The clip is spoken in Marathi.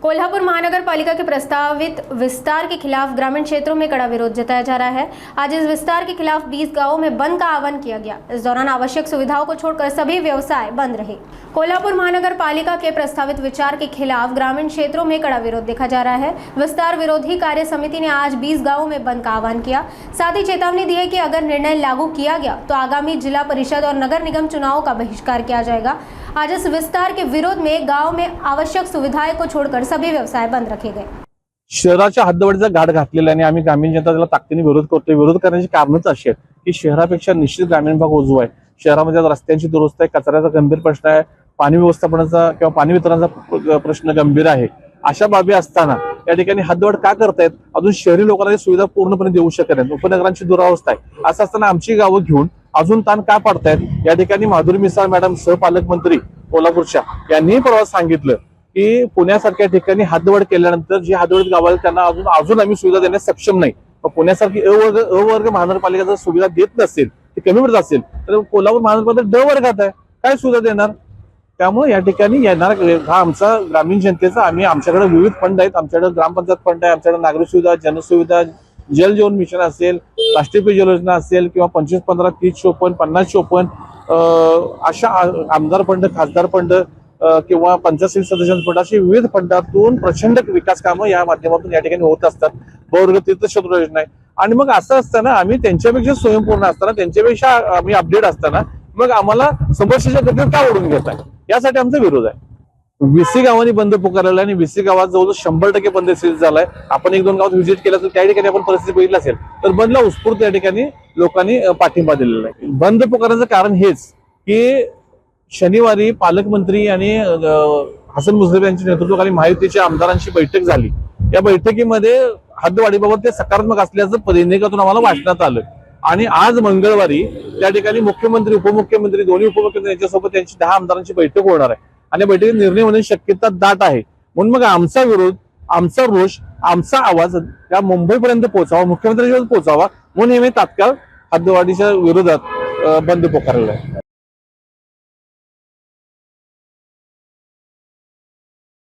कोल्हापुर महानगर पालिका के प्रस्तावित विस्तार के खिलाफ ग्रामीण क्षेत्रों में कड़ा विरोध जताया जा रहा है। आज इस विस्तार के खिलाफ 20 गांवों में बंद का आह्वान किया गया। इस दौरान आवश्यक सुविधाओं को छोड़कर सभी व्यवसाय बंद रहे। कोल्हापुर महानगर पालिका के प्रस्तावित विचार के खिलाफ ग्रामीण क्षेत्रों में कड़ा विरोध देखा जा रहा है। विस्तार विरोधी कार्य समिति ने आज 20 गाँवों में बंद का आह्वान किया। साथ ही चेतावनी दी है कि अगर निर्णय लागू किया गया तो आगामी जिला परिषद और नगर निगम चुनावों का बहिष्कार किया जाएगा। आज इस विस्तार के विरोध में गांव में आवश्यक सुविधाएं को छोड़कर सभी व्यवसाय बंद रखे गए। शहराच्या हद्दवाढीचा घाट घातलेला आणि आम्ही ग्रामीण जनता त्याला ताकदीने विरोध करतोय। विरोध करण्याची कारणच अशी आहेत की शहरापेक्षा निश्चित ग्रामीण भाग उजवा आहे। शहरामध्ये रस्त्यांची दुरुस्ती आहे, कचऱ्याचा गंभीर प्रश्न आहे, पाणी व्यवस्थापनाचा किंवा पाणी वितरणाचा प्रश्न गंभीर आहे। अशा बाबी असताना या ठिकाणी हद्दवाढ का करतायत? अजून शहरी लोकांना सुविधा पूर्णपणे देऊ शकत नाहीत। उपनगरांची दुरावस्था आहे। असं असताना आमची गावं घेऊन अजून ताण का पाडतायत? या ठिकाणी माधुरी मिसाळ मॅडम सहपालकमंत्री कोल्हापूरच्या यांनी परवा सांगितलं की पुण्यासारख्या ठिकाणी हद्दवाढ केल्यानंतर जी हद्दवाढीत गाव आहेत त्यांना अजून आम्ही सुविधा देण्यास सक्षम नाही। पुण्यासारखी अवर्ग महानगरपालिका जर सुविधा देत नसेल, ती कमी पडत असेल, तर कोल्हापूर महानगरपालिका ड वर्गात आहे, काय सुविधा देणार? त्यामुळे या ठिकाणी येणार हा आमचा ग्रामीण जनतेचा आमच्याकडे विविध फंड आहेत। आमच्याकडे ग्रामपंचायत फंड आहे, आमच्याकडे नागरी सुविधा, जनसुविधा, जल जीवन मिशन असेल, राष्ट्रीय पेयजल योजना असेल किंवा 25, 15, 30, 54, 50, 54 अशा आमदार फंड, खासदार फंड किंवा पंचायत सदस्यांचे फंड अशी विविध फंडातून प्रचंड विकास कामं या माध्यमातून या ठिकाणी होत असतात। बहुवर्ग तीर्थक्षेत्र योजना आहे। आणि मग असं असताना आम्ही त्यांच्यापेक्षा स्वयंपूर्ण असताना, त्यांच्यापेक्षा आम्ही अपडेट असताना मग आम्हाला समस्येच्या गतीत का ओढून घेत आहे? यासाठी आमचा विरोध आहे। 20 गावांनी बंद पुकारलेला आणि 20 गावात जवळजवळ 100% बंद झालाय। आपण 1-2 गावात व्हिजिट केलं तर त्या ठिकाणी आपण परिस्थिती बघितली असेल, तर बंदला उत्स्फूर्त या ठिकाणी लोकांनी पाठिंबा दिलेला आहे। बंद पुकारण्याचं कारण हेच की शनिवारी पालकमंत्री आणि हसन मुश्रीफ यांच्या नेतृत्वाखाली महायुतीच्या आमदारांची बैठक झाली। या बैठकीमध्ये हद्दवाढीबाबत ते सकारात्मक असल्याचं पत्रिकेतून आम्हाला वाचण्यात आलं। आणि आज मंगळवारी त्या ठिकाणी मुख्यमंत्री, उपमुख्यमंत्री, दोन्ही उपमुख्यमंत्री यांच्यासोबत त्यांची 10 आमदारांची बैठक होणार आहे आणि या बैठकीत निर्णय होण्याची शक्यता दाट आहे। म्हणून मग आमचा विरोध, आमचा रोष, आमचा आवाज या मुंबईपर्यंत पोहोचावा, मुख्यमंत्र्यांपर्यंत पोहोचावा म्हणून हे तात्काळ हद्दवाढीच्या विरोधात बंद पुकारलेला आहे।